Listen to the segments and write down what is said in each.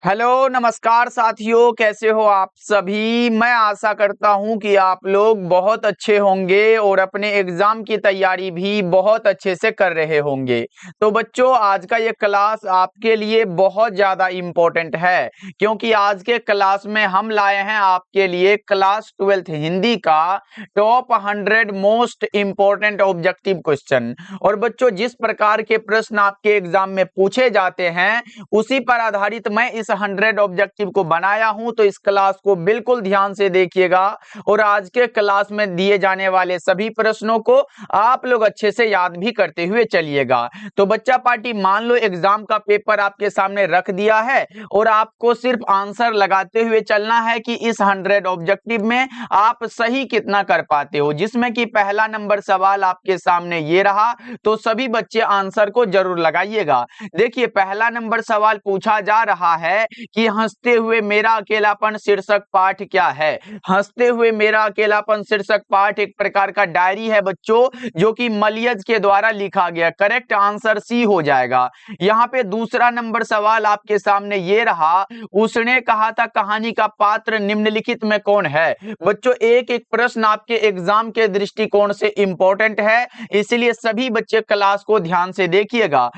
Hello नमस्कार साथियों, कैसे हो आप सभी। मैं आशा करता हूं कि आप लोग बहुत अच्छे होंगे और अपने एग्जाम की तैयारी भी बहुत अच्छे से कर रहे होंगे। तो बच्चों, आज का ये क्लास आपके लिए बहुत ज़्यादा इम्पोर्टेंट है, क्योंकि आज के क्लास में हम लाए हैं आपके लिए क्लास 12th हिंदी का top 100 most important objective question. और बच्चों, जिस प्रकार के प्रश्न आपके एग्जाम में पूछे जाते हैं उसी पर आधारित मैं इस 100 ऑब्जेक्टिव को बनाया हूं। तो इस क्लास को बिल्कुल ध्यान से देखिएगा और आज के क्लास में दिए जाने वाले सभी प्रश्नों को आप लोग अच्छे से याद भी करते हुए चलिएगा। तो बच्चा पार्टी, मान लो एग्जाम का पेपर आपके सामने रख दिया है और आपको सिर्फ आंसर लगाते हुए चलना है कि इस 100 ऑब्जेक्टिव में आप सही कितना कर पाते हो, जिसमें कि पहला नंबर सवाल आपके सामने ये रहा। तो सभी बच्चे आंसर को जरूर लगाइएगा। देखिए, पहला नंबर सवाल पूछा जा रहा है कि हंसते हुए मेरा अकेलापन शीर्षक पाठ क्या है। हंसते हुए मेरा अकेलापन शीर्षक पाठ एक प्रकार का डायरी है बच्चों, जो कि मलियज के द्वारा लिखा गया। करेक्ट आंसर सी हो जाएगा। यहाँ पे दूसरा नंबर सवाल आपके सामने ये रहा, उसने कहा था कहानी का पात्र निम्नलिखित में कौन है। बच्चों, एक एक प्रश्न आपके एग्जाम के दृष्टिकोण से इंपॉर्टेंट है, इसलिए सभी बच्चे क्लास को ध्यान से देखिएगा।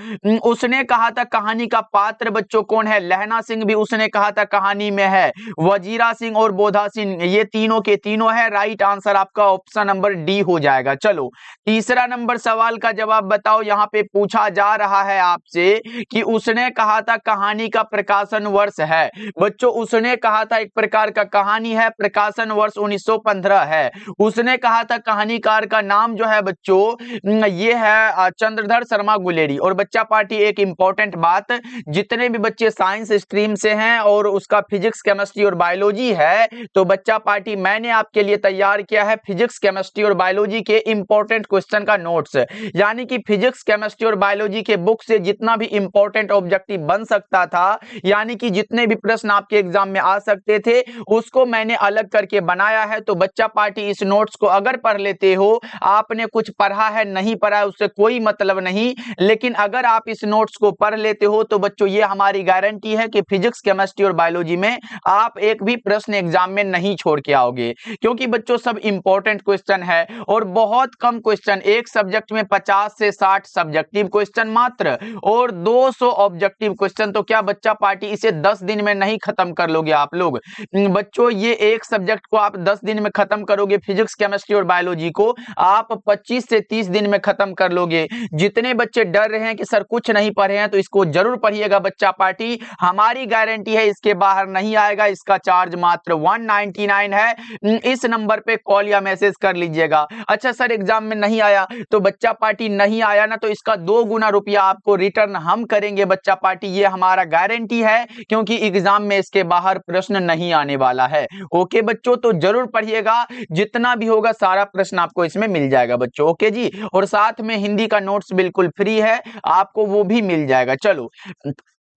उसने कहा था कहानी का पात्र बच्चों कौन है। लहना सिंह भी उसने कहा था कहानी में है, वजीरा सिंह और बोधा सिंह ये तीनों के तीनों है। राइट आंसर आपका ऑप्शन नंबर डी हो जाएगा। चलो, तीसरा नंबर सवाल का जवाब बताओ। यहाँ पे पूछा जा रहा है आपसे कि उसने कहा था कहानी का प्रकाशन वर्ष है। बच्चों, उसने कहा था एक प्रकार का कहानी है, प्रकाशन वर्ष 1915 है। उसने कहा था कहानीकार का नाम जो है बच्चों ये है चंद्रधर शर्मा गुलेरी। और बच्चा पार्टी, एक इंपॉर्टेंट बात, जितने भी बच्चे साइंस स्ट्रीम से हैं और उसका फिजिक्स केमिस्ट्री और बायोलॉजी है, तो बच्चा पार्टी मैंने आपके लिए तैयार किया है फिजिक्स केमिस्ट्री और बायोलॉजी के इंपॉर्टेंट क्वेश्चन का नोट्स। यानी कि फिजिक्स केमिस्ट्री और बायोलॉजी के बुक से जितना भी इंपॉर्टेंट ऑब्जेक्टिव बन सकता था, यानी कि जितने भी प्रश्न आपके एग्जाम में आ सकते थे, उसको मैंने अलग करके बनाया है। तो बच्चा पार्टी, इस नोट्स को अगर पढ़ लेते हो, आपने कुछ पढ़ा है नहीं पढ़ा है उससे कोई मतलब नहीं, लेकिन अगर आप इस नोट्स को पढ़ लेते हो तो बच्चों ये हमारी गारंटी है कि फिजिक्स केमिस्ट्री और बायोलॉजी में आप एक भी प्रश्न एग्जाम में नहीं छोड़ के आओगे, क्योंकि बच्चों सब इंपॉर्टेंट क्वेश्चन है और बहुत कम क्वेश्चन, एक सब्जेक्ट में 50 से 60 सब्जेक्टिव क्वेश्चन मात्र और 200 ऑब्जेक्टिव क्वेश्चन। तो क्या बच्चा पार्टी इसे 10 दिन में नहीं खत्म कर लोगे आप लोग। बच्चों, ये एक सब्जेक्ट को आप 10 दिन में खत्म करोगे, फिजिक्स केमिस्ट्री और बायोलॉजी को आप 25 से 30 दिन में खत्म कर लोगे। जितने बच्चे डर रहे हैं कि सर कुछ नहीं पढ़े हैं, तो इसको जरूर पढ़िएगा बच्चा पार्टी, हमारी गारंटी है इसके बाहर नहीं आएगा। इसका चार्ज मात्र 199 है। इस नंबर पे कॉल या मैसेज कर लीजिएगा। अच्छा सर, एग्जाम में नहीं आया, तो बच्चा पार्टी नहीं आया ना, तो इसका 2 गुना रुपया आपको रिटर्न हम करेंगे बच्चा पार्टी, ये हमारा गारंटी है, क्योंकि एग्जाम में इसके बाहर प्रश्न नहीं आने वाला है। ओके बच्चों, तो जरूर पढ़िएगा, जितना भी होगा सारा प्रश्न आपको इसमें मिल जाएगा बच्चों। ओके जी, और साथ में हिंदी का नोट्स बिल्कुल फ्री है, आपको वो भी मिल जाएगा। चलो,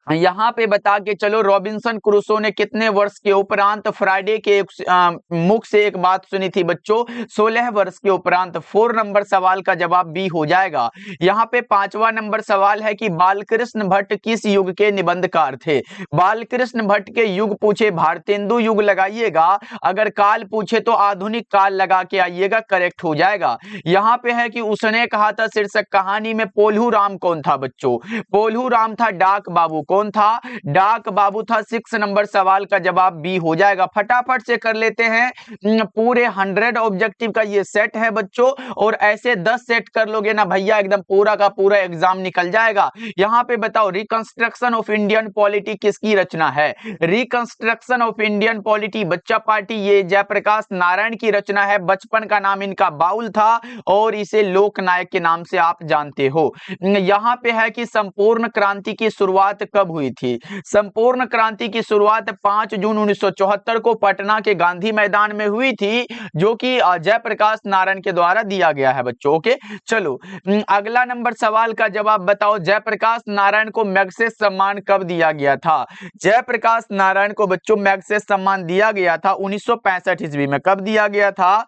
यहाँ पे बता के चलो, रॉबिन्सन क्रूसो ने कितने वर्ष के उपरांत फ्राइडे के मुख से एक बात सुनी थी बच्चों। 16 वर्ष के उपरांत। 4 नंबर सवाल का जवाब बी हो जाएगा। यहाँ पे 5वां नंबर सवाल है कि बालकृष्ण भट्ट किस युग के निबंधकार थे। बालकृष्ण भट्ट के युग पूछे भारतेंदु युग लगाइएगा, अगर काल पूछे तो आधुनिक काल लगा के आइएगा, करेक्ट हो जाएगा। यहाँ पे है कि उसने कहा था शीर्षक कहानी में पोल्हू राम कौन था बच्चों। पोल्हू राम था डाक बाबू। कौन था? डाक बाबू था। 6 नंबर सवाल का जवाब बी हो जाएगा। फटाफट से कर लेते हैं। पूरे 100 ऑब्जेक्टिव का ये सेट है बच्चों, और ऐसे 10 सेट कर लोगे ना भैया, एकदम पूरा का पूरा एग्जाम निकल जाएगा। यहाँ पे बताओ, रिकंस्ट्रक्शन ऑफ इंडियन पॉलिटी किसकी रचना है। रिकंस्ट्रक्शन ऑफ इंडियन पॉलिटी बच्चा पार्टी ये जयप्रकाश नारायण की रचना है। बचपन का नाम इनका बाउल था और इसे लोकनायक के नाम से आप जानते हो। यहाँ पे है कि संपूर्ण क्रांति की शुरुआत कब हुई थी। संपूर्ण क्रांति की शुरुआत 5 जून 1974 को पटना के गांधी मैदान में हुई थी, जो कि जयप्रकाश नारायण के द्वारा दिया गया है बच्चों। ओके, चलो अगला नंबर सवाल का जवाब बताओ, जयप्रकाश नारायण को मैग्सेसे सम्मान कब दिया गया था। जयप्रकाश नारायण को बच्चों मैग्सेसे सम्मान दिया गया था 1965 ईस्वी में। कब दिया गया था?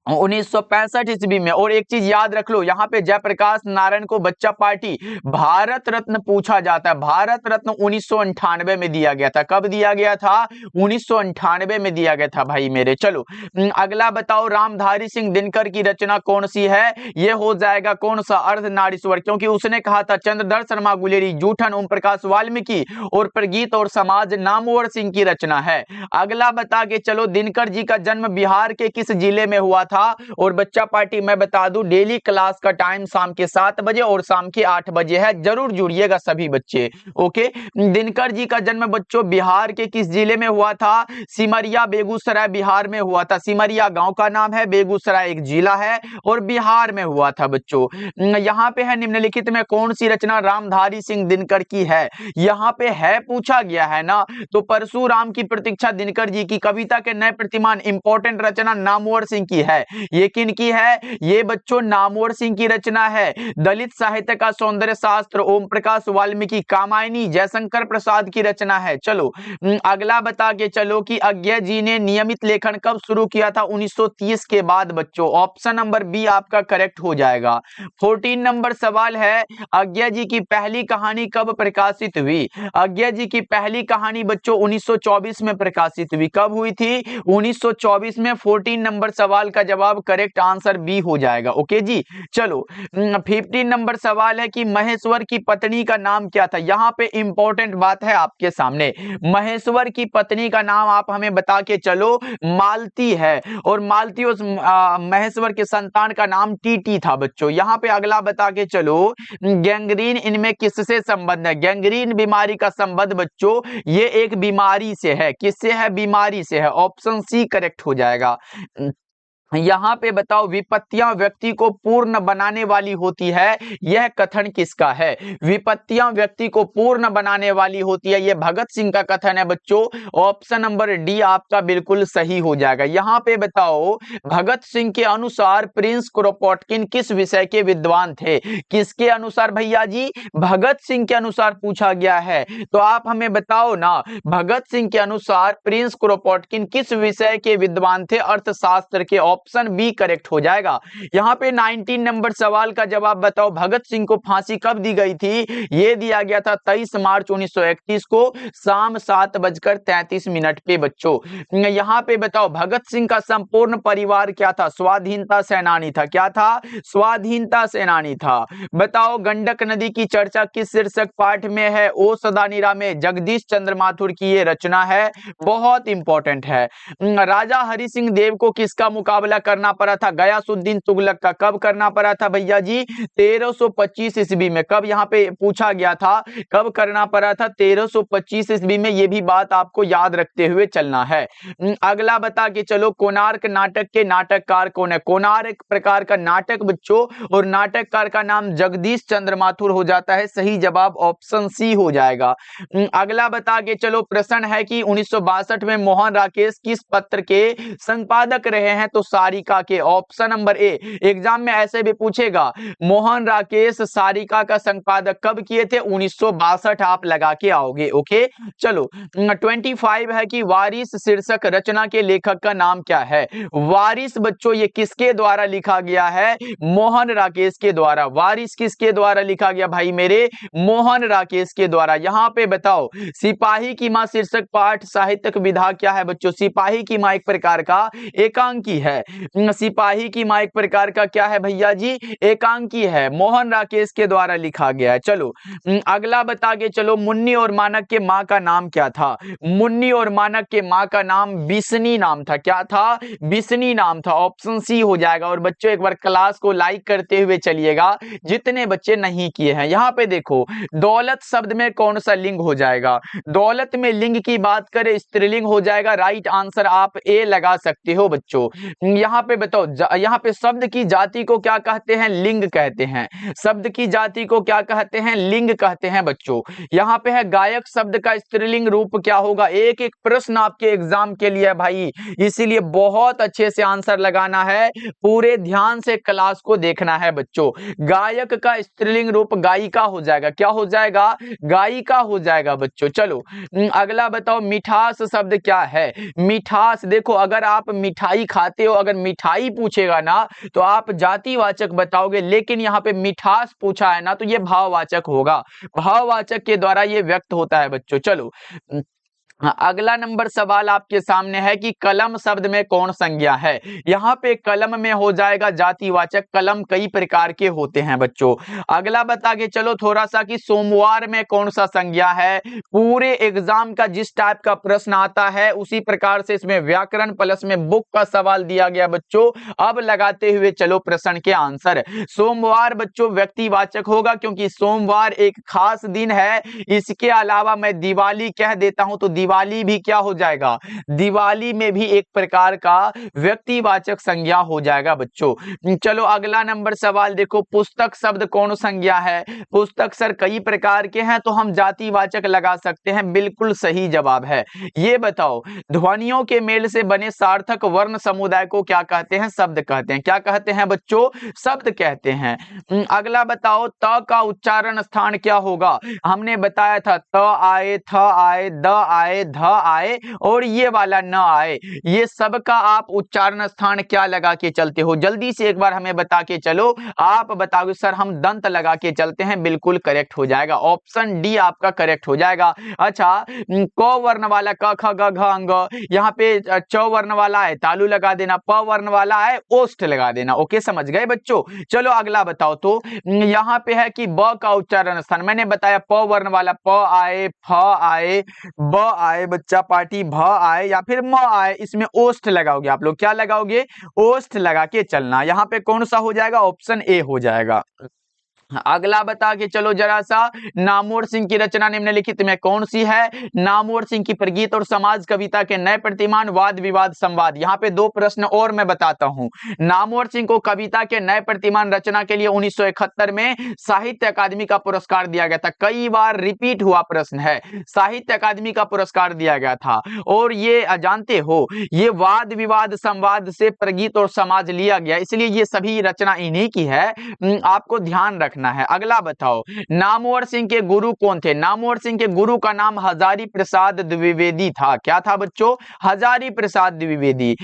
1965 ईस्वी में। और एक चीज याद रख लो, यहाँ पे जयप्रकाश नारायण को बच्चा पार्टी भारत रत्न पूछा जाता है। भारत रत्न 1998 में दिया गया था। कब दिया गया था? 1998 में दिया गया था भाई मेरे। चलो अगला बताओ, रामधारी सिंह दिनकर की रचना कौन सी है? ये हो जाएगा कौन सा? अर्धनारीश्वर, क्योंकि उसने कहा था चंद्रधर शर्मा गुलेरी, जूठन, ओम प्रकाश वाल्मीकि और प्रगीत और समाज नामवर सिंह की रचना है। अगला बता के चलो, दिनकर जी का जन्म बिहार के किस जिले में हुआ था? और बच्चा पार्टी मैं बता दूं, डेली क्लास का टाइम शाम के 7 बजे और शाम के 8 बजे है। जरूर जुड़िएगा सभी बच्चे। ओके, दिनकर जी का जन्म बच्चों बिहार के किस जिले में हुआ था? सिमरिया, बेगूसराय बिहार में हुआ था। सिमरिया गांव का नाम है, बेगूसराय एक जिला है और बिहार में हुआ था बच्चों। यहाँ पे है निम्नलिखित में कौन सी रचना रामधारी सिंह दिनकर की है? यहाँ पे है पूछा गया है ना, तो परशुराम की प्रतीक्षा दिनकर जी की, कविता के नए प्रतिमान इंपॉर्टेंट रचना नामवर सिंह की है। ये किन की है? ये बच्चों नामवर सिंह की रचना है। दलित साहित्य का सौंदर्य शास्त्र ओम प्रकाश वाल्मीकि, कामायनी जयशंकर प्रसाद की रचना है। चलो अगला बता के चलो कि अज्ञा जी ने नियमित लेखन कब शुरू किया था? 1930 के बाद बच्चों। ऑप्शन नंबर बी आपका करेक्ट हो जाएगा। 14 नंबर सवाल है, अज्ञा जी की पहली कहानी कब प्रकाशित हुई? अज्ञा जी की पहली कहानी बच्चों 1924 में प्रकाशित हुई। कब हुई थी? 1924 में। 14 नंबर सवाल का जवाब करेक्ट आंसर बी हो जाएगा। ओके जी, चलो 15 नंबर सवाल है कि महेश्वर की पत्नी का नाम क्या था? यहाँ पे इंपॉर्टेंट बात है आपके सामने। महेश्वर की पत्नी का नाम आप हमें बता के चलो, मालती है। और मालती उस महेश्वर के संतान का नाम टीटी था बच्चों। यहाँ पे अगला बता के चलो, गैंग्रीन इनमें किससे संबंध है? गैंग्रीन बीमारी का संबंध बच्चों ये एक बीमारी से है। किससे है? बीमारी से है। ऑप्शन सी करेक्ट हो जाएगा। यहाँ पे बताओ, विपत्तियां व्यक्ति को पूर्ण बनाने वाली होती है, यह कथन किसका है? विपत्तियां व्यक्ति को पूर्ण बनाने वाली होती है, यह भगत सिंह का कथन है बच्चों। ऑप्शन नंबर डी आपका बिल्कुल सही हो जाएगा। यहाँ पे बताओ, भगत सिंह के अनुसार प्रिंस क्रोपोटकिन किस विषय के विद्वान थे? किसके अनुसार भैया जी? भगत सिंह के अनुसार पूछा गया है, तो आप हमें बताओ ना, भगत सिंह के अनुसार प्रिंस क्रोपोटकिन किस विषय के विद्वान थे? अर्थशास्त्र के। ऑप्शन बी करेक्ट हो जाएगा। यहाँ पे 19 नंबर सवाल का जवाब बताओ, भगत सिंह को फांसी कब दी गई थी? ये दिया गया था 23 मार्च 1931 को शाम 7:33 पे बच्चों। यहाँ पे बताओ, भगत सिंह का संपूर्ण परिवार क्या था? स्वाधीनता सेनानी था। क्या था? स्वाधीनता सेनानी था। बताओ, गंडक नदी की चर्चा किस शीर्षक पाठ में है? ओ सदा नीरा में जगदीश चंद्र माथुर की ये रचना है, बहुत इंपॉर्टेंट है। राजा हरि सिंह देव को किसका मुकाबला करना पड़ा था? गयासुद्दीन तुगलक का। कब करना पड़ा था भैया जी? 1325 ईस्वी में। कब? यहाँ पे पूछा गया था कब करना पड़ा था? 1325 ईस्वी में। ये भी बात आपको याद रखते हुए चलना है। अगला बता के चलो, कोणार्क नाटक के नाटककार कौन है? कोणार्क एक प्रकार का नाटक बच्चों, और नाटककार का नाम जगदीश चंद्र माथुर हो जाता है। सही जवाब ऑप्शन सी हो जाएगा। अगला बता के चलो, प्रश्न है कि 1962 में मोहन राकेश किस पत्र के संपादक रहे हैं? तो सारिका के। Option number A. एग्जाम में ऐसे भी पूछेगा, मोहन राकेश सारिका का संपादक कब किए थे? 1962 आप लगा के आओगे। ओके, चलो 25 है कि वारिस शीर्षक रचना के लेखक का नाम क्या है? वारिस बच्चों ये किसके द्वारा लिखा गया है? मोहन राकेश के द्वारा। वारिस किसके द्वारा लिखा गया भाई मेरे? मोहन राकेश के द्वारा। यहाँ पे बताओ, सिपाही की मां शीर्षक पाठ साहित्यिक विधा क्या है बच्चों? सिपाही की मां एक प्रकार का एकांकी है। सिपाही की मां एक प्रकार का क्या है भैया जी? एकांकी है। मोहन राकेश के द्वारा लिखा गया है। चलो अगला बता के चलो, मुन्नी और मानक के मां का नाम क्या था? मुन्नी और मानक के मां का नाम बिस्नी नाम था। क्या था? बिस्नी नाम था। ऑप्शन सी हो जाएगा। और बच्चों एक बार क्लास को लाइक करते हुए चलिएगा, जितने बच्चे नहीं किए हैं। यहाँ पे देखो, दौलत शब्द में कौन सा लिंग हो जाएगा? दौलत में लिंग की बात करें, स्त्रीलिंग हो जाएगा। राइट आंसर आप ए लगा सकते हो बच्चों। यहाँ पे बताओ, यहाँ पे शब्द की जाति को क्या कहते हैं? लिंग कहते हैं। शब्द की जाति को क्या कहते हैं? लिंग कहते हैं बच्चों। यहाँ पे है गायक शब्द का स्त्रीलिंग रूप क्या होगा? एक एक प्रश्न आपके एग्जाम के लिए भाई, इसीलिए बहुत अच्छे से आंसर लगाना है, पूरे ध्यान से क्लास को देखना है बच्चों। गायक का स्त्रीलिंग रूप गायिका हो जाएगा। क्या हो जाएगा? गायिका हो जाएगा बच्चों। चलो अगला बताओ, मिठास शब्द क्या है? मिठास देखो, अगर आप मिठाई खाते हो, अगर मिठाई पूछेगा ना तो आप जातिवाचक बताओगे, लेकिन यहाँ पे मिठास पूछा है ना तो ये भाववाचक होगा। भाववाचक के द्वारा ये व्यक्त होता है बच्चों। चलो हाँ, अगला नंबर सवाल आपके सामने है कि कलम शब्द में कौन संज्ञा है। यहाँ पे कलम में हो जाएगा जातिवाचक। कलम कई प्रकार के होते हैं बच्चों। अगला बता के चलो थोड़ा सा कि सोमवार में कौन सा संज्ञा है। पूरे एग्जाम का जिस टाइप का प्रश्न आता है उसी प्रकार से इसमें व्याकरण प्लस में बुक का सवाल दिया गया बच्चों। अब लगाते हुए चलो प्रश्न के आंसर। सोमवार बच्चों व्यक्तिवाचक होगा क्योंकि सोमवार एक खास दिन है। इसके अलावा मैं दिवाली कह देता हूं तो दिवाली भी क्या हो जाएगा, दिवाली में भी एक प्रकार का व्यक्तिवाचक संज्ञा हो जाएगा बच्चों। चलो अगला नंबर सवाल देखो, पुस्तक शब्द कौन संज्ञा है। पुस्तक सर कई प्रकार के हैं तो हम जातिवाचक लगा सकते हैं, बिल्कुल सही जवाब है। ये बताओ ध्वनियों के मेल से बने सार्थक वर्ण समुदाय को क्या कहते हैं, शब्द कहते हैं। क्या कहते हैं बच्चों, शब्द कहते हैं। अगला बताओ त का उच्चारण स्थान क्या होगा। हमने बताया था त आए, थ आए, द आए, ध आए और ये वाला न आए, ये सब का आप उच्चारण स्थान क्या लगा के चलते हो, जल्दी से एक बार हमें बता के चलो। आप बताओगे सर हम दंत लगा के चलते हैं, बिल्कुल करेक्ट हो जाएगा, ऑप्शन डी आपका करेक्ट हो जाएगा। अच्छा क वर्ण वाला क ख ग घ अंग, यहाँ पे च वर्ण वाला है तालु लगा देना, प वर्ण वाला है ओष्ठ लगा देना। ओके समझ गए बच्चों। चलो अगला बताओ तो यहाँ पे है कि ब का उच्चारण स्थान, मैंने बताया प वर्ण वाला प आए, फ आए, ब आए बच्चा पार्टी, भ आए या फिर म आए, इसमें ओष्ठ लगाओगे आप लोग। क्या लगाओगे, ओष्ठ लगा के चलना। यहाँ पे कौन सा हो जाएगा, ऑप्शन ए हो जाएगा। अगला बता के चलो जरा सा, नामवर सिंह की रचना निम्नलिखित में कौन सी है। नामवर सिंह की प्रगीत और समाज कविता के नए प्रतिमान, वाद विवाद संवाद। यहाँ पे दो प्रश्न और मैं बताता हूँ। नामवर सिंह को कविता के नए प्रतिमान रचना के लिए 1971 में साहित्य अकादमी का पुरस्कार दिया गया था। कई बार रिपीट हुआ प्रश्न है, साहित्य अकादमी का पुरस्कार दिया गया था। और ये जानते हो ये वाद विवाद संवाद से प्रगीत और समाज लिया गया, इसलिए ये सभी रचना इन्हीं की है, आपको ध्यान रखना है। अगला बताओ नामवर सिंह के गुरु कौन थे। नामवर सिंह के गुरु का नाम हजारी प्रसाद द्विवेदी था। क्या था बच्चों, हजारी प्रसाद द्विवेदी।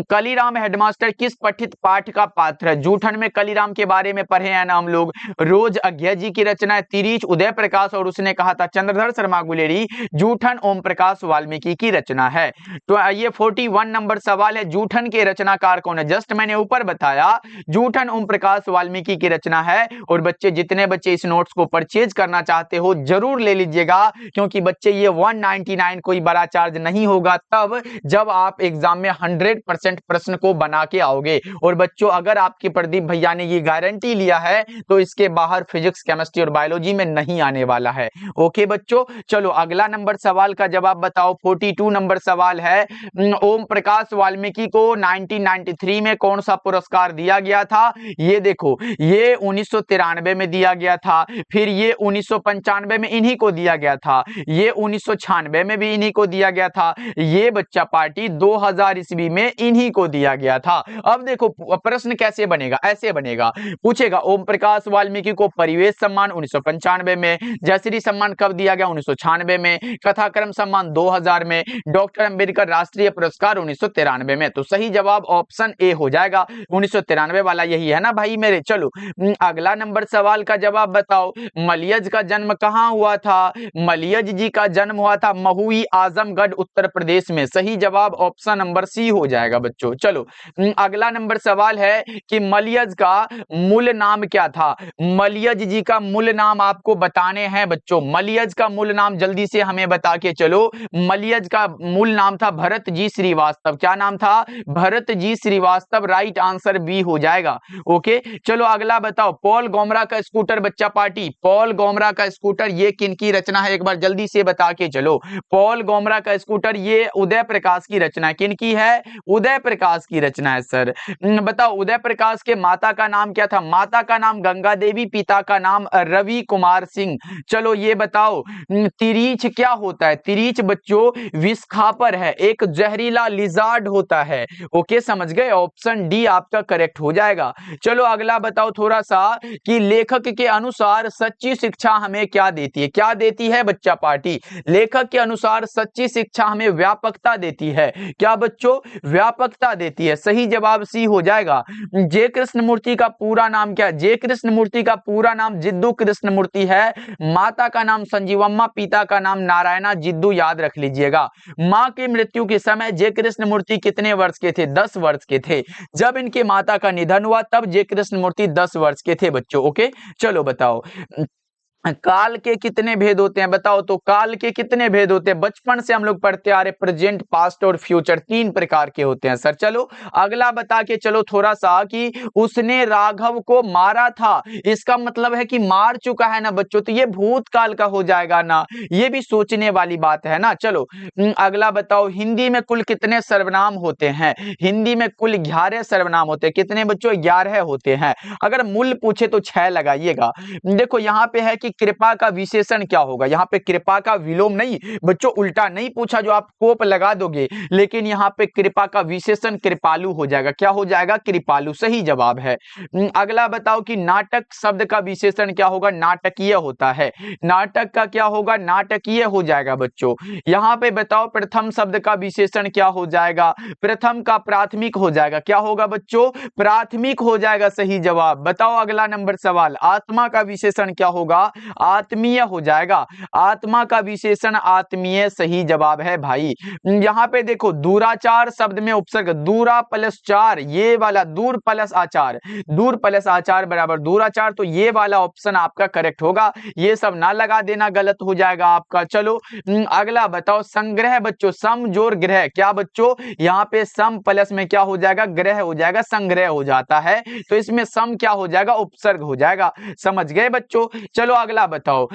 कलीराम हेडमास्टर किस पठित पाठ का पात्र है। जूठन में कलीराम के बारे में पढ़े हैं ना हम लोग। रोज अज्ञा जी की रचना है। तिरीच उदय प्रकाश और उसने कहा था चंद्रधर शर्मा गुलेरी। जूठन ओम प्रकाश वाल्मीकि की रचना है। तो ये 41 नंबर सवाल है, जूठन के रचनाकार कौन है। जस्ट मैंने ऊपर बताया जूठन ओम प्रकाश वाल्मीकि की रचना है। और बच्चे जितने बच्चे इस नोट्स को परचेज करना चाहते हो जरूर ले लीजिएगा, क्योंकि बच्चे ये 199 कोई बड़ा चार्ज नहीं होगा तब जब आप एग्जाम में 100% प्रश्न को बना के आओगे। और बच्चों अगर आपके प्रदीप भैया ने ये गारंटी लिया है तो इसके बाहर फिजिक्स केमिस्ट्री और बायोलॉजी में नहीं आने वाला है। ओके बच्चों, चलो अगला नंबर सवाल का जवाब बताओ। 42 नंबर सवाल है, ओम प्रकाश वाल्मीकि को 1993 में कौन सा पुरस्कार दिया गया था। ये देखो ये 1993 में दिया गया था, फिर ये 1995 में इन्हीं को दिया गया था, ये 1996 में भी इन्हीं को दिया गया था, ये बच्चा पार्टी 2000 ईस्वी में इन्हीं को दिया गया था। अब देखो प्रश्न कैसे बनेगा, ऐसे बनेगा, पूछेगा ओम प्रकाश वाल्मीकि को परिवेश सम्मान 1995 में, जयश्री सम्मान कब दिया गया 1996 में, कथाक्रम सम्मान 2000 में, डॉक्टर अंबेडकर राष्ट्रीय पुरस्कार 1993 में। तो सही जवाब ऑप्शन ए हो जाएगा, 1993 वाला यही है ना भाई मेरे। चलो अगला नंबर सवाल का जवाब बताओ। मलियज का जन्म कहां हुआ था। मलियज जी का जन्म हुआ था महुई आजमगढ़ उत्तर प्रदेश में। सही जवाब ऑप्शन नंबर सी हो जाएगा बच्चों। चलो अगला नंबर सवाल है कि मलियज का मूल नाम क्या था। मलियज जी का मूल नाम आपको बताने हैं बच्चों। मलियज का मूल नाम जल्दी से हमें बता के चलो। मलियज का मूल नाम था भरत जी श्रीवास्तव। क्या नाम था, Bharat ji Srivastava. Right answer B हो जाएगा। ओके चलो अगला बताओ। पॉल गोमरा का स्कूटर बच्चा पार्टी, पॉल गोमरा का स्कूटर ये किनकी रचना है, एक बार जल्दी से बता के चलो। पॉल गोमरा का स्कूटर ये उदय प्रकाश की रचना है। किनकी है, उदय प्रकाश की रचना है सर। बताओ उदय प्रकाश के माता का नाम क्या था। माता का नाम गंगा देवी, पिता का नाम रवि कुमार सिंह। चलो ये बताओ तिरीच क्या होता है। तिरीच बच्चों विस्खापर है, एक जहरीला लिजार्ड होता है। ओके समझ गए, ऑप्शन डी आपका करेक्ट हो जाएगा। चलो अगला बताओ थोड़ा सा कि लेखक के अनुसार सच्ची शिक्षा हमें क्या देती है? क्या देती है बच्चा पार्टी? लेखक के अनुसार सच्ची शिक्षा हमें व्यापकता देती है। क्या बच्चों? व्यापकता देती है। सही जवाब सी हो जाएगा। जे कृष्णमूर्ति का पूरा नाम क्या है? जे कृष्णमूर्ति का पूरा नाम जिद्दू कृष्णमूर्ति है। माता का नाम संजीवम्मा, पिता का नाम नारायणा। जिद्दू याद रख लीजिएगा। मां की मृत्यु के समय जे कृष्णमूर्ति कितने वर्ष के थे? 10 वर्ष के थे। जब इनके माता का निधन हुआ तब जे कृष्णमूर्ति 10 वर्ष के थे बच्चों। ओके, चलो बताओ काल के कितने भेद होते हैं? बताओ तो काल के कितने भेद होते हैं? बचपन से हम लोग पढ़ते आ रहे, प्रेजेंट, पास्ट और फ्यूचर, 3 प्रकार के होते हैं सर। चलो अगला बता के चलो थोड़ा सा कि उसने राघव को मारा था, इसका मतलब है कि मार चुका है ना बच्चों, तो ये भूतकाल का हो जाएगा ना। ये भी सोचने वाली बात है ना। चलो अगला बताओ हिंदी में कुल कितने सर्वनाम होते हैं? हिंदी में कुल 11 सर्वनाम होते हैं। कितने बच्चों? 11 होते हैं। अगर मूल पूछे तो 6 लगाइएगा। देखो यहाँ पे है कि कृपा का विशेषण क्या होगा? यहाँ पे कृपा का विलोम नहीं बच्चों, उल्टा नहीं पूछा जो आप कोप लगा दोगे, लेकिन यहाँ पे कृपा का विशेषण कृपालु हो जाएगा। क्या हो जाएगा? कृपालु। सही जवाब है। अगला बताओ कि नाटक शब्द का विशेषण क्या होगा? नाटकीय होता है। नाटक का क्या होगा? नाटकीय हो जाएगा बच्चों। यहाँ पे बताओ प्रथम शब्द का विशेषण क्या हो जाएगा? प्रथम का प्राथमिक हो जाएगा। क्या होगा बच्चों? प्राथमिक हो जाएगा। सही जवाब। बताओ अगला नंबर सवाल, आत्मा का विशेषण क्या होगा? आत्मीय हो जाएगा। आत्मा का विशेषण आत्मीय सही जवाब है भाई। यहाँ पे देखो दूराचार शब्द में उपसर्ग, दूरा प्लस चार, ये वाला दूर प्लस आचार, दूर प्लस आचार बराबर दूराचार, तो ये वाला ऑप्शन आपका करेक्ट होगा। ये सब ना लगा देना, गलत हो जाएगा आपका। चलो अगला बताओ संग्रह बच्चों, सम जोर ग्रह। क्या बच्चों? यहाँ पे सम प्लस में क्या हो जाएगा? ग्रह हो जाएगा, संग्रह हो जाता है, तो इसमें सम क्या हो जाएगा? उपसर्ग हो जाएगा। समझ गए बच्चों? चलो अगला बताओ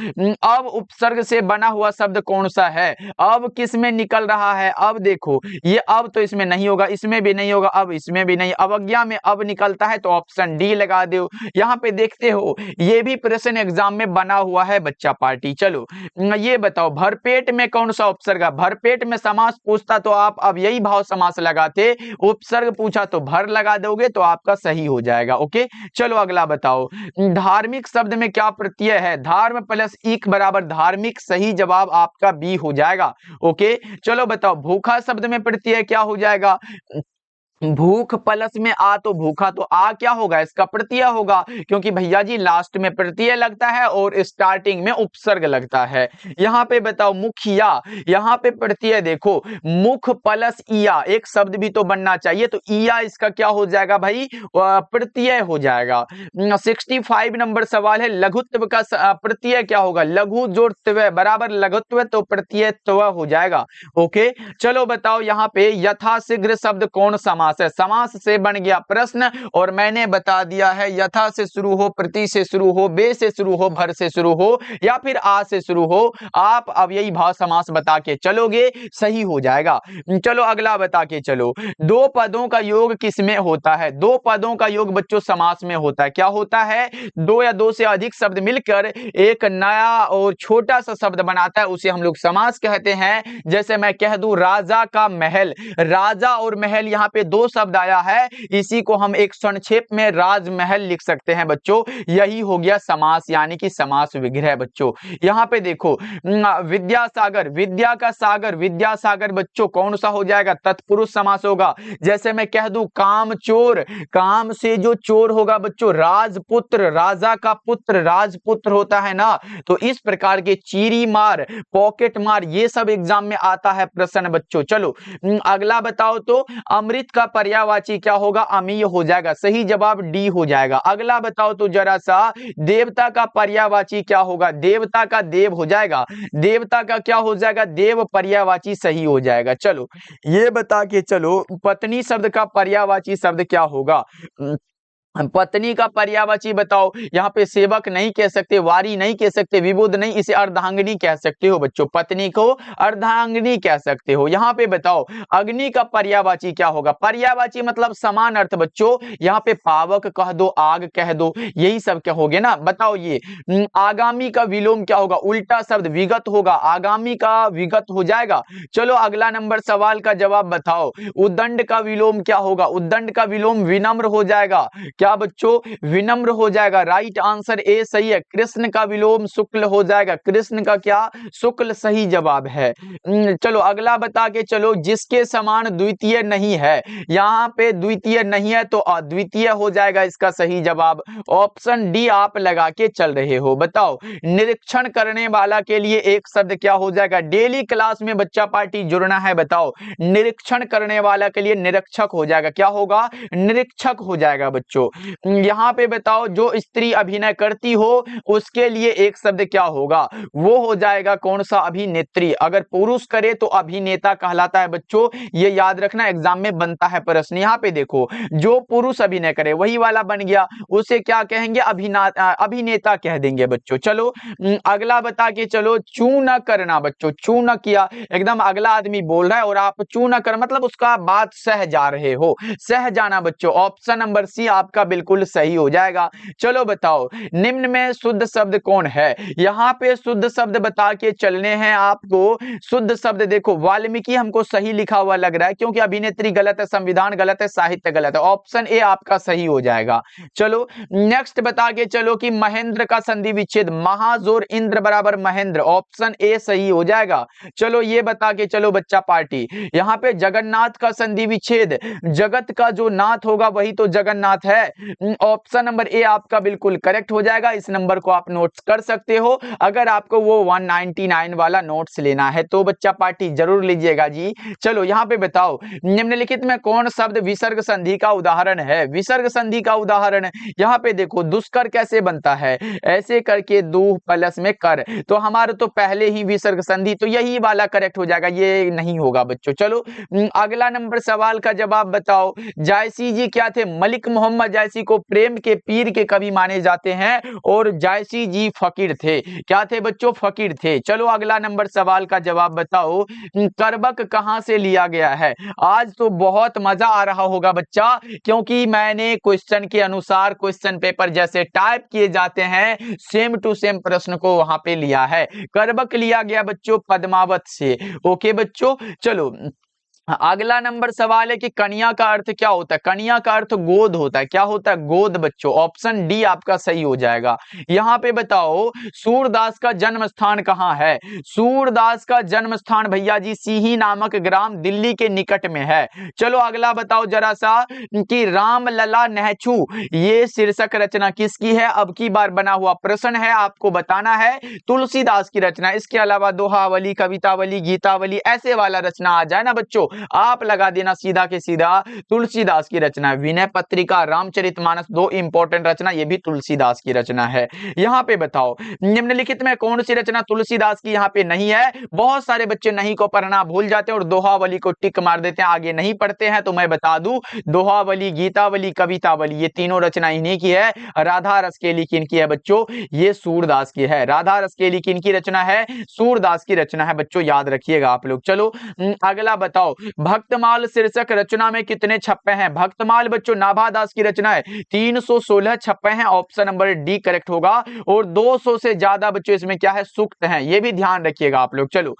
अब उपसर्ग से बना हुआ शब्द कौन सा है? अब किस में निकल रहा है? अब देखो ये अब तो इसमें नहीं होगा, इसमें भी नहीं होगा, अब इसमें भी नहीं। अवज्ञा में अब निकलता है तो ऑप्शन डी लगा दो। यहाँ पे देखते हो ये भी प्रश्न एग्जाम में बना हुआ है बच्चा पार्टी। चलो ये बताओ भरपेट में कौन सा उपसर्ग है? भरपेट में समास पूछता तो आप अब यही भाव समास लगाते, उपसर्ग पूछा तो भर लगा दोगे तो आपका सही हो जाएगा। ओके, चलो अगला बताओ धार्मिक शब्द में क्या प्रत्यय है? धर्म प्लस इक बराबर धार्मिक। सही जवाब आपका बी हो जाएगा। ओके, चलो बताओ भूखा शब्द में प्रत्यय क्या हो जाएगा? भूख प्लस में आ तो भूखा, तो आ क्या होगा? इसका प्रत्यय होगा, क्योंकि भैया जी लास्ट में प्रत्यय लगता है और स्टार्टिंग में उपसर्ग लगता है। यहाँ पे बताओ मुखिया, यहाँ पे प्रत्यय देखो मुख प्लस इया, एक शब्द भी तो बनना चाहिए, तो इया इसका क्या हो जाएगा भाई? प्रत्यय हो जाएगा। 65 नंबर सवाल है लघुत्व का प्रत्यय क्या होगा? लघु जोड़ त्व बराबर लघुत्व, तो प्रत्यय त्व हो जाएगा। ओके, चलो बताओ यहाँ पे यथाशीघ्र शब्द कौन समास है? समास से बन गया प्रश्न और मैंने बता दिया है यथा से शुरू हो, प्रति से शुरू हो, बे से शुरू हो, भर से शुरू हो या फिर आ से शुरू हो, आप अब यही भाव समास बता के चलोगे, सही हो जाएगा। चलो अगला बता के चलो दो पदों का योग किसमें होता है? दो पदों का योग बच्चों समास में होता है। क्या होता है? दो या दो से अधिक शब्द मिलकर एक नया और छोटा सा शब्द बनाता है, उसे हम लोग समास कहते हैं। जैसे मैं कह दूं राजा का महल, राजा और महल यहाँ पे दो शब्द आया है, इसी को हम एक संक्षेप में राजमहल लिख सकते हैं बच्चों। यही हो गया समास, यानी कि समास विग्रह बच्चों। यहाँ पे देखो विद्यासागर, विद्या का सागर, विद्यासागर बच्चों कौन सा हो जाएगा? तत्पुरुष समास होगा। जैसे मैं कह दूं काम चोर, काम से जो चोर होगा बच्चों राजपुत्र, राजा का पुत्र राजपुत्र होता है ना, तो इस प्रकार के चीरी मार, पॉकेट मार, ये सब एग्जाम में आता है प्रश्न बच्चों। चलो अगला बताओ तो अमृत का पर्यायवाची क्या होगा? अमीय हो जाएगा। सही जवाब डी हो जाएगा। अगला बताओ तो जरा सा देवता का पर्यायवाची क्या होगा? देवता का देव हो जाएगा। देवता का क्या हो जाएगा? देव पर्यायवाची सही हो जाएगा। चलो ये बता के चलो पत्नी शब्द का पर्यायवाची शब्द क्या होगा? पत्नी का पर्यायवाची बताओ। यहाँ पे सेवक नहीं कह सकते, वारी नहीं कह सकते, विबुध नहीं, इसे अर्धांगिनी कह सकते हो बच्चों। पत्नी को अर्धांगिनी कह सकते हो। यहाँ पे बताओ अग्नि का पर्यायवाची क्या होगा? पर्यायवाची मतलब समान अर्थ बच्चों, यहाँ पे पावक कह दो, आग कह दो, यही सब कहोगे ना। बताओ ये आगामी का विलोम क्या होगा? उल्टा शब्द विगत होगा, आगामी का विगत हो जाएगा। चलो अगला नंबर सवाल का जवाब बताओ उद्दंड का विलोम क्या होगा? उद्दंड का विलोम विनम्र हो जाएगा। क्या बच्चों, विनम्र हो जाएगा। राइट आंसर ए सही है। कृष्ण का विलोम शुक्ल हो जाएगा। कृष्ण का क्या, शुक्ल सही जवाब है। चलो अगला बता के चलो, जिसके समान द्वितीय नहीं है। यहाँ पे द्वितीय नहीं है तो अद्वितीय हो जाएगा इसका सही जवाब। ऑप्शन डी आप लगा के चल रहे हो। बताओ, निरीक्षण करने वाला के लिए एक शब्द क्या हो जाएगा। डेली क्लास में बच्चा पार्टी जुड़ना है। बताओ, निरीक्षण करने वाला के लिए निरीक्षक हो जाएगा। क्या होगा, निरीक्षक हो जाएगा बच्चों। यहाँ पे बताओ, जो स्त्री अभिनय करती हो उसके लिए एक शब्द क्या होगा, वो हो जाएगा कौन सा, अभिनेत्री। अगर पुरुष करे तो अभिनेता कहलाता है बच्चों, ये याद रखना, एग्जाम में बनता है प्रश्न। यहाँ पे देखो, जो पुरुष अभिनय करे वही वाला बन गया, उसे क्या कहेंगे, अभिनेता कह देंगे बच्चों। चलो अगला बता के चलो, चू न करना बच्चों, चू न किया, एकदम अगला आदमी बोल रहा है और आप चू न कर मतलब उसका बात सह जा रहे हो, सह जाना बच्चों। ऑप्शन नंबर सी आपका बिल्कुल सही हो जाएगा। चलो बताओ, निम्न में शुद्ध शब्द कौन है। यहाँ पे शुद्ध शब्द बता के चलने हैं आपको। शुद्ध शब्द देखो, वाल्मीकि हमको सही लिखा हुआ लग रहा है, क्योंकि अभिनेत्री गलत है, संविधान गलत है, साहित्य गलत है। ऑप्शन ए आपका सही हो जाएगा। चलो नेक्स्ट बता के चलो कि महेंद्र का संधि विच्छेद, महाजोर इंद्र बराबर महेंद्र, ऑप्शन ए सही हो जाएगा। चलो ये बता के चलो बच्चा पार्टी, यहाँ पे जगन्नाथ का संधि विच्छेद, जगत का जो नाथ होगा वही तो जगन्नाथ है। ऑप्शन नंबर ए आपका बिल्कुल करेक्ट हो जाएगा। इस नंबर को आप नोट्स कर सकते हो। अगर आपको वो 199 वाला नोट्स लेना है तो बच्चा पार्टी जरूर लीजिएगा जी। चलो यहाँ पे बताओ, निम्नलिखित में कौन शब्द विसर्ग संधि का उदाहरण है। विसर्ग संधि का उदाहरण, यहाँ पे देखो, दुष्कर कैसे बनता है, ऐसे करके दू प्लस में कर, तो हमारे तो पहले ही विसर्ग संधि, तो यही वाला करेक्ट हो जाएगा, ये नहीं होगा बच्चों। चलो अगला नंबर सवाल का जवाब बताओ, जायसी जी क्या थे। मलिक मोहम्मद जायसी को प्रेम के पीर के कवि माने जाते हैं और जायसी जी फकीर थे। क्या थे बच्चों, फकीर थे। चलो अगला नंबर सवाल का जवाब बताओ, करबक कहां से लिया गया है। आज तो बहुत मजा आ रहा होगा बच्चा, क्योंकि मैंने क्वेश्चन के अनुसार क्वेश्चन पेपर जैसे टाइप किए जाते हैं सेम टू सेम प्रश्न को वहां पे लिया है। करबक लिया गया बच्चों पद्मावत से। ओके बच्चों, चलो अगला नंबर सवाल है कि कन्या का अर्थ क्या होता है। कन्या का अर्थ गोद होता है। क्या होता है, गोद बच्चों। ऑप्शन डी आपका सही हो जाएगा। यहाँ पे बताओ, सूरदास का जन्म स्थान कहाँ है। सूरदास का जन्म स्थान भैया जी सीही नामक ग्राम दिल्ली के निकट में है। चलो अगला बताओ जरा सा कि राम लला नहचू, ये शीर्षक रचना किसकी है। अब की बार बना हुआ प्रश्न है, आपको बताना है। तुलसीदास की रचना। इसके अलावा दोहावली, कवितावली, गीतावली ऐसे वाला रचना आ जाए ना बच्चों, आप लगा देना सीधा के सीधा तुलसीदास की रचना। विनय पत्रिका, रामचरितमानस, दो इंपॉर्टेंट रचना, ये भी तुलसीदास की रचना है। यहाँ पे बताओ, निम्नलिखित में कौन सी रचना तुलसीदास की यहाँ पे नहीं है। बहुत सारे बच्चे नहीं को पढ़ना भूल जाते हैं और दोहावली को टिक मार देते हैं, आगे नहीं पढ़ते हैं। तो मैं बता दूं, दोहावली, गीतावली, कवितावली, ये तीनों रचना इन्हीं की है। राधा रस केली किनकी है बच्चों, ये सूरदास की है। राधा रस केली किनकी रचना है, सूरदास की रचना है बच्चों, याद रखिएगा आप लोग। चलो अगला बताओ, भक्तमाल शीर्षक रचना में कितने छप्पे हैं। भक्तमाल बच्चों नाभादास की रचना है, 316 छप्पे हैं। ऑप्शन नंबर डी करेक्ट होगा। और 200 से ज्यादा बच्चों इसमें क्या है, सूक्त हैं, ये भी ध्यान रखिएगा आप लोग। चलो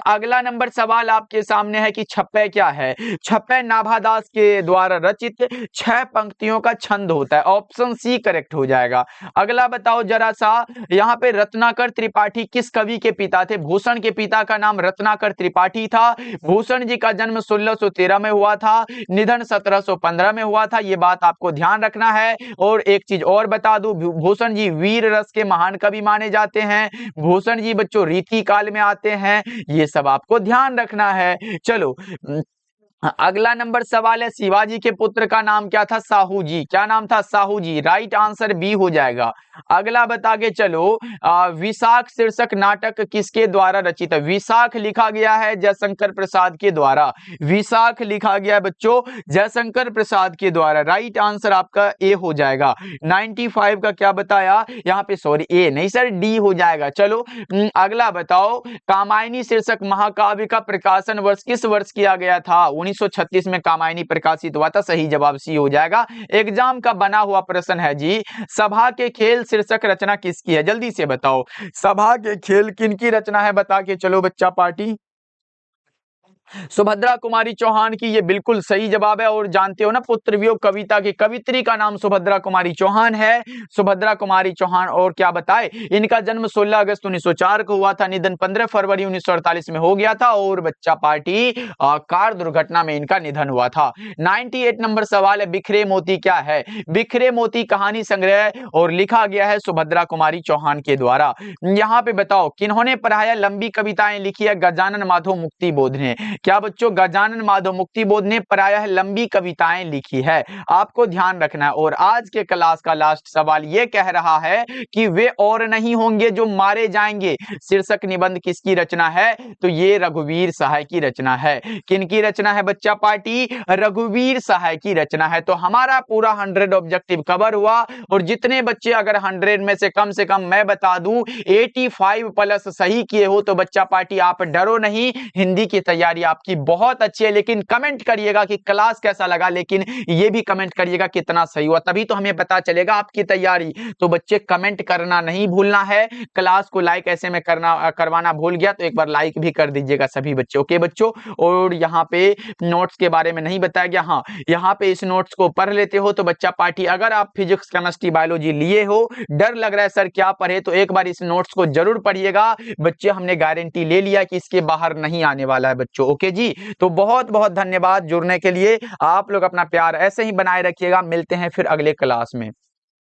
अगला नंबर सवाल आपके सामने है कि छप्पे क्या है। छप्पे नाभादास के द्वारा रचित 6 पंक्तियों का छंद होता है। ऑप्शन सी करेक्ट हो जाएगा। अगला बताओ जरा सा, यहाँ पे रत्नाकर त्रिपाठी किस कवि के पिता थे। भूषण के पिता का नाम रत्नाकर त्रिपाठी था। भूषण जी का जन्म 1613 में हुआ था, निधन 1715 में हुआ था। ये बात आपको ध्यान रखना है। और एक चीज और बता दूं, भूषण जी वीर रस के महान कवि माने जाते हैं। भूषण जी बच्चों रीति काल में आते हैं, ये सब आपको ध्यान रखना है। चलो अगला नंबर सवाल है, शिवाजी के पुत्र का नाम क्या था। साहू जी। क्या नाम था, साहू जी। राइट आंसर बी हो जाएगा। अगला बता के चलो, विशाख शीर्षक नाटक किसके द्वारा रचित है। विशाख लिखा गया है जयशंकर प्रसाद के द्वारा। विशाख लिखा गया है बच्चों जयशंकर प्रसाद के द्वारा। राइट आंसर आपका ए हो जाएगा। 95 का क्या बताया यहाँ पे, सॉरी ए नहीं सर, डी हो जाएगा। चलो अगला बताओ, कामायनी शीर्षक महाकाव्य का प्रकाशन वर्ष किस वर्ष किया गया था। 1936 में कामायनी प्रकाशित हुआ था। सही जवाब सी हो जाएगा। एग्जाम का बना हुआ प्रश्न है जी, सभा के खेल शीर्षक रचना किसकी है। जल्दी से बताओ, सभा के खेल किनकी रचना है, बता के चलो बच्चा पार्टी। सुभद्रा कुमारी चौहान की ये बिल्कुल सही जवाब है। और जानते हो ना, पुत्र वियोग कविता की कवित्री का नाम सुभद्रा कुमारी चौहान है। सुभद्रा कुमारी चौहान। और क्या बताए, इनका जन्म 16 अगस्त 1904 को हुआ था, निधन 15 फरवरी 1948 में हो गया था और बच्चा पार्टी कार दुर्घटना में इनका निधन हुआ था। 98 नंबर सवाल है, बिखरे मोती क्या है? बिखरे मोती कहानी संग्रह और लिखा गया है सुभद्रा कुमारी चौहान के द्वारा। यहाँ पे बताओ, किन्होंने पढ़ाया लंबी कविताएं लिखी है? गजानन माधव मुक्तिबोध ने। क्या बच्चों, गजानन माधव मुक्तिबोध ने प्रायः लंबी कविताएं लिखी है, आपको ध्यान रखना है। और आज के क्लास का लास्ट सवाल ये कह रहा है कि वे और नहीं होंगे जो मारे जाएंगे। शीर्षक निबंध किसकी रचना है? तो ये रघुवीर सहाय की रचना है। किनकी रचना है बच्चा पार्टी? रघुवीर सहाय की रचना है। तो हमारा पूरा 100 ऑब्जेक्टिव कवर हुआ। और जितने बच्चे अगर 100 में से कम मैं बता दूं 85 प्लस सही किए हो तो बच्चा पार्टी आप डरो नहीं, हिंदी की तैयारी आपकी बहुत अच्छी है। लेकिन कमेंट करिएगा कि क्लास कैसा लगा, लेकिन ये भी कमेंट करिएगा कितना सही हुआ, तभी तो हमें पता चलेगा आपकी तैयारी। तो बच्चे कमेंट करना नहीं भूलना है। क्लास को लाइक ऐसे में करवाना भूल गया तो एक बार लाइक भी कर दीजिएगा सभी बच्चे। ओके बच्चों, और यहाँ पे नोट्स के बारे में नहीं बताया गया। हाँ, यहाँ पे इस नोट्स को पढ़ लेते हो तो बच्चा पार्टी, अगर आप फिजिक्स केमिस्ट्री बायोलॉजी लिए हो, डर लग रहा है सर क्या पढ़े, तो एक बार इस नोट्स को जरूर पढ़िएगा बच्चे। हमने गारंटी ले लिया कि इसके बाहर नहीं आने वाला है बच्चों। ओके जी, तो बहुत बहुत धन्यवाद जुड़ने के लिए। आप लोग अपना प्यार ऐसे ही बनाए रखिएगा। मिलते हैं फिर अगले क्लास में।